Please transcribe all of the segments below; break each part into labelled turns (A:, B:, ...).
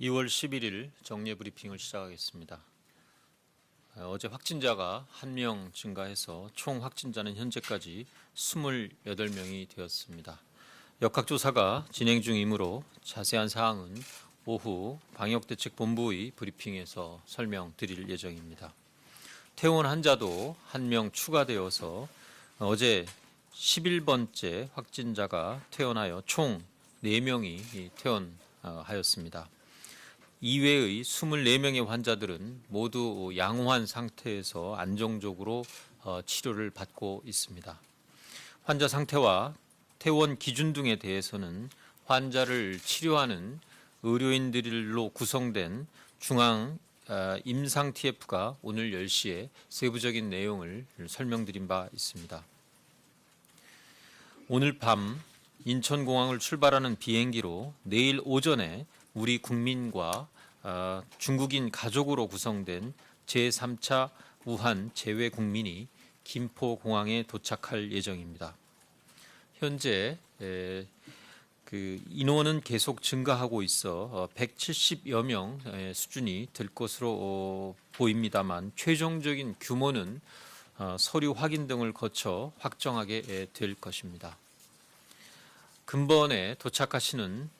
A: 2월 11일 정례 브리핑을 시작하겠습니다. 어제 확진자가 1명 증가해서 총 확진자는 현재까지 28명이 되었습니다. 역학조사가 진행 중이므로 자세한 사항은 오후 방역대책본부의 브리핑에서 설명드릴 예정입니다. 퇴원 환자도 1명 추가되어서 어제 11번째 확진자가 퇴원하여 총 4명이 퇴원하였습니다. 이외의 24명의 환자들은 모두 양호한 상태에서 안정적으로 치료를 받고 있습니다. 환자 상태와 퇴원 기준 등에 대해서는 환자를 치료하는 의료인들로 구성된 중앙 임상 TF가 오늘 10시에 세부적인 내용을 설명드린 바 있습니다. 오늘 밤 인천공항을 출발하는 비행기로 내일 오전에 우리 국민과 중국인 가족으로 구성된 제3차 우한 재외 국민이 김포공항에 도착할 예정입니다. 현재 인원은 계속 증가하고 있어 170여 명 수준이 될 것으로 보입니다만 최종적인 규모는 서류 확인 등을 거쳐 확정하게 될 것입니다. 근본에 도착하시는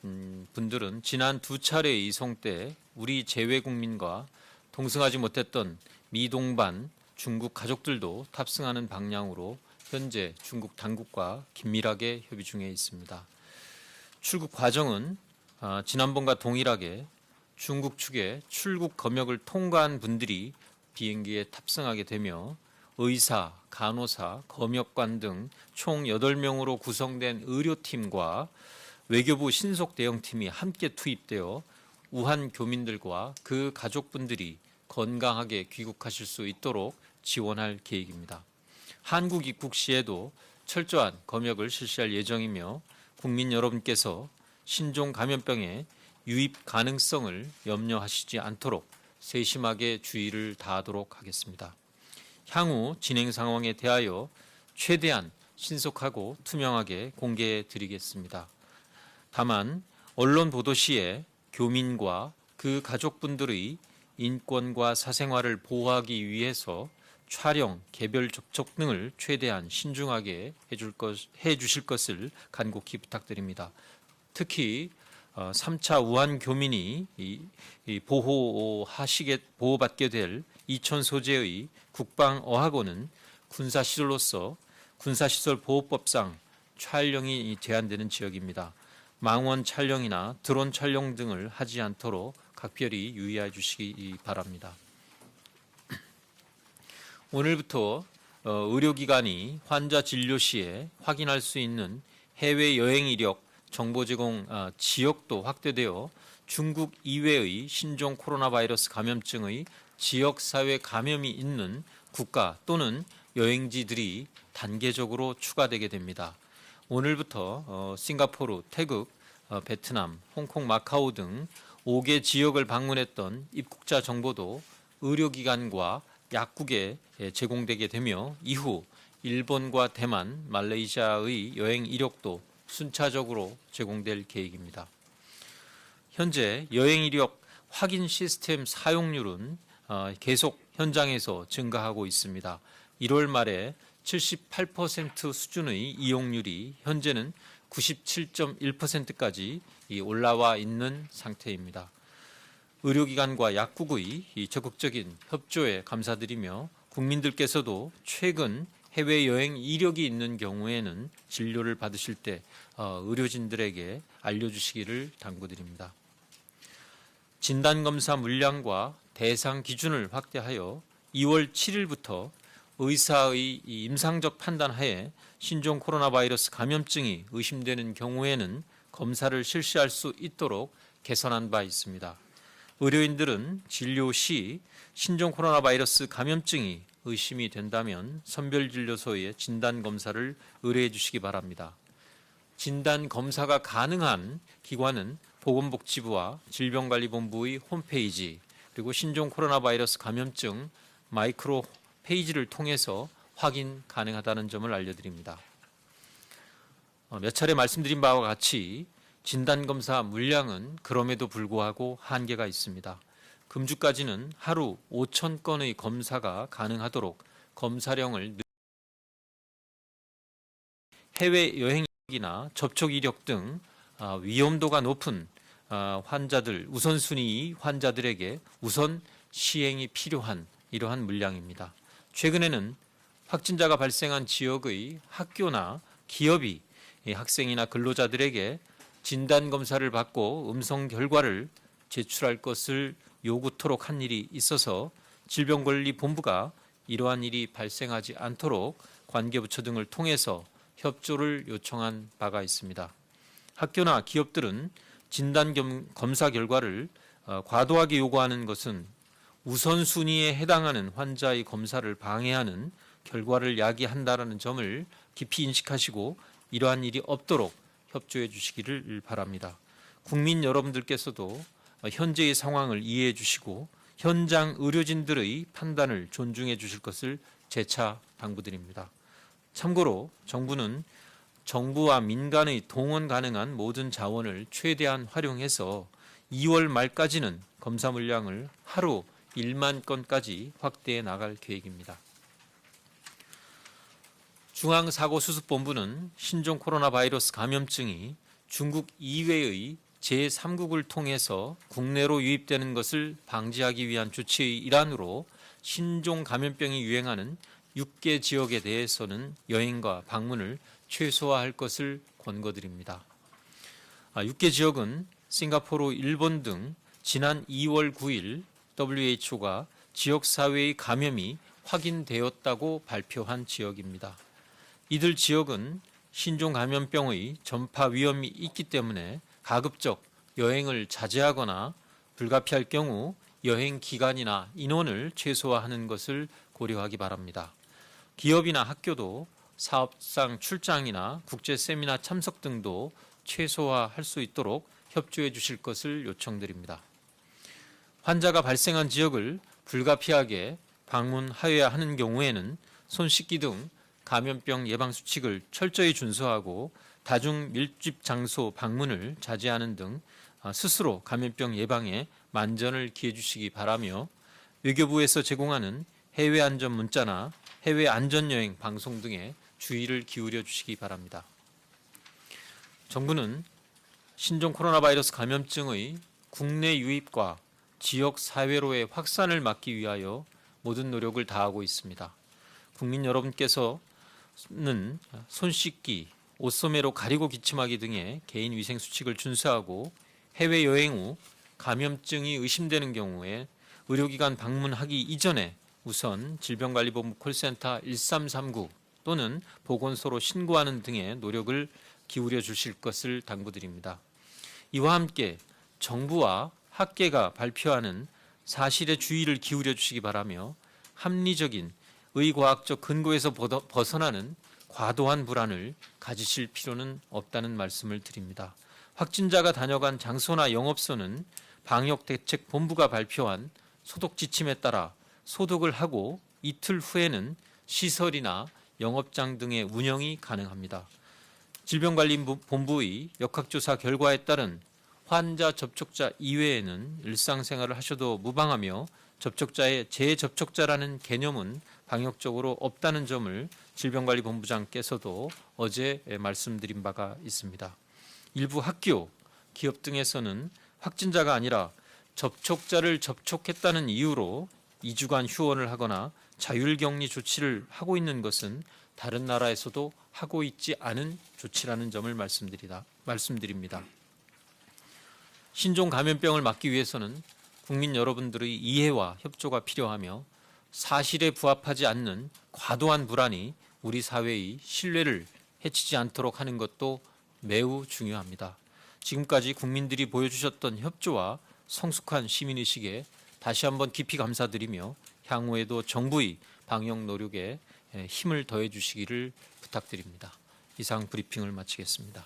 A: 분들은 지난 2차례 이송 때 우리 재외국민과 동승하지 못했던 미동반 중국 가족들도 탑승하는 방향으로 현재 중국 당국과 긴밀하게 협의 중에 있습니다. 출국 과정은 지난번과 동일하게 중국 측의 출국 검역을 통과한 분들이 비행기에 탑승하게 되며 의사, 간호사, 검역관 등 총 8명으로 구성된 의료팀과 외교부 신속대응팀이 함께 투입되어 우한 교민들과 그 가족분들이 건강하게 귀국하실 수 있도록 지원할 계획입니다. 한국 입국 시에도 철저한 검역을 실시할 예정이며 국민 여러분께서 신종 감염병의 유입 가능성을 염려하시지 않도록 세심하게 주의를 다하도록 하겠습니다. 향후 진행 상황에 대하여 최대한 신속하고 투명하게 공개해 드리겠습니다. 다만 언론 보도 시에 교민과 그 가족분들의 인권과 사생활을 보호하기 위해서 촬영, 개별 접촉 등을 최대한 신중하게 해 주실 것을 간곡히 부탁드립니다. 특히 3차 우한 교민이 보호받게 될 이천 소재의 국방어학원은 군사시설로서 군사시설보호법상 촬영이 제한되는 지역입니다. 망원 촬영이나 드론 촬영 등을 하지 않도록 각별히 유의해 주시기 바랍니다. 오늘부터 의료기관이 환자 진료 시에 확인할 수 있는 해외여행 이력 정보 제공 지역도 확대되어 중국 이외의 신종 코로나 바이러스 감염증의 지역사회 감염이 있는 국가 또는 여행지들이 단계적으로 추가되게 됩니다. 오늘부터 싱가포르, 태국, 베트남, 홍콩, 마카오 등 5개 지역을 방문했던 입국자 정보도 의료기관과 약국에 제공되게 되며 이후 일본과 대만, 말레이시아의 여행 이력도 순차적으로 제공될 계획입니다. 현재 여행 이력 확인 시스템 사용률은 계속 현장에서 증가하고 있습니다. 1월 말에 78% 수준의 이용률이 현재는 97.1%까지 올라와 있는 상태입니다. 의료기관과 약국의 적극적인 협조에 감사드리며 국민들께서도 최근 해외여행 이력이 있는 경우에는 진료를 받으실 때 의료진들에게 알려주시기를 당부드립니다. 진단검사 물량과 대상 기준을 확대하여 2월 7일부터 의사의 임상적 판단하에 신종 코로나 바이러스 감염증이 의심되는 경우에는 검사를 실시할 수 있도록 개선한 바 있습니다. 의료인들은 진료 시 신종 코로나 바이러스 감염증이 의심이 된다면 선별진료소에 진단검사를 의뢰해 주시기 바랍니다. 진단검사가 가능한 기관은 보건복지부와 질병관리본부의 홈페이지 그리고 신종 코로나 바이러스 감염증 마이크로 페이지를 통해서 확인 가능하다는 점을 알려드립니다. 몇 차례 말씀드린 바와 같이 진단검사 물량은 그럼에도 불구하고 한계가 있습니다. 금주까지는 하루 5,000건의 검사가 가능하도록 검사량을 해외여행이나 접촉 이력 등 위험도가 높은 환자들, 우선순위 환자들에게 우선 시행이 필요한 이러한 물량입니다. 최근에는 확진자가 발생한 지역의 학교나 기업이 학생이나 근로자들에게 진단검사를 받고 음성 결과를 제출할 것을 요구토록 한 일이 있어서 질병관리본부가 이러한 일이 발생하지 않도록 관계부처 등을 통해서 협조를 요청한 바가 있습니다. 학교나 기업들은 진단검사 결과를 과도하게 요구하는 것은 우선순위에 해당하는 환자의 검사를 방해하는 결과를 야기한다는 점을 깊이 인식하시고 이러한 일이 없도록 협조해 주시기를 바랍니다. 국민 여러분들께서도 현재의 상황을 이해해 주시고 현장 의료진들의 판단을 존중해 주실 것을 재차 당부드립니다. 참고로 정부는 정부와 민간의 동원 가능한 모든 자원을 최대한 활용해서 2월 말까지는 검사 물량을 하루 1만 건까지 확대해 나갈 계획입니다. 중앙사고수습본부는 신종 코로나 바이러스 감염증이 중국 이외의 제3국을 통해서 국내로 유입되는 것을 방지하기 위한 조치의 일환으로 신종 감염병이 유행하는 6개 지역에 대해서는 여행과 방문을 최소화할 것을 권고드립니다. 6개 지역은 싱가포르, 일본 등 지난 2월 9일 WHO가 지역사회의 감염이 확인되었다고 발표한 지역입니다. 이들 지역은 신종 감염병의 전파 위험이 있기 때문에 가급적 여행을 자제하거나 불가피할 경우 여행 기간이나 인원을 최소화하는 것을 고려하기 바랍니다. 기업이나 학교도 사업상 출장이나 국제 세미나 참석 등도 최소화할 수 있도록 협조해 주실 것을 요청드립니다. 환자가 발생한 지역을 불가피하게 방문하여야 하는 경우에는 손 씻기 등 감염병 예방 수칙을 철저히 준수하고 다중 밀집 장소 방문을 자제하는 등 스스로 감염병 예방에 만전을 기해 주시기 바라며 외교부에서 제공하는 해외 안전 문자나 해외 안전 여행 방송 등에 주의를 기울여 주시기 바랍니다. 정부는 신종 코로나 바이러스 감염증의 국내 유입과 지역 사회로의 확산을 막기 위하여 모든 노력을 다하고 있습니다. 국민 여러분께서는 손 씻기, 옷소매로 가리고 기침하기 등의 개인 위생 수칙을 준수하고 해외 여행 후 감염증이 의심되는 경우에 의료기관 방문하기 이전에 우선 질병관리본부 콜센터 1339 또는 보건소로 신고하는 등의 노력을 기울여 주실 것을 당부드립니다. 이와 함께 정부와 학계가 발표하는 사실에 주의를 기울여 주시기 바라며 합리적인 의과학적 근거에서 벗어나는 과도한 불안을 가지실 필요는 없다는 말씀을 드립니다. 확진자가 다녀간 장소나 영업소는 방역대책본부가 발표한 소독 지침에 따라 소독을 하고 이틀 후에는 시설이나 영업장 등의 운영이 가능합니다. 질병관리본부의 역학조사 결과에 따른 환자 접촉자 이외에는 일상생활을 하셔도 무방하며 접촉자의 재접촉자라는 개념은 방역적으로 없다는 점을 질병관리본부장께서도 어제 말씀드린 바가 있습니다. 일부 학교, 기업 등에서는 확진자가 아니라 접촉자를 접촉했다는 이유로 2주간 휴원을 하거나 자율격리 조치를 하고 있는 것은 다른 나라에서도 하고 있지 않은 조치라는 점을 말씀드립니다. 신종 감염병을 막기 위해서는 국민 여러분들의 이해와 협조가 필요하며 사실에 부합하지 않는 과도한 불안이 우리 사회의 신뢰를 해치지 않도록 하는 것도 매우 중요합니다. 지금까지 국민들이 보여주셨던 협조와 성숙한 시민의식에 다시 한번 깊이 감사드리며 향후에도 정부의 방역 노력에 힘을 더해 주시기를 부탁드립니다. 이상 브리핑을 마치겠습니다.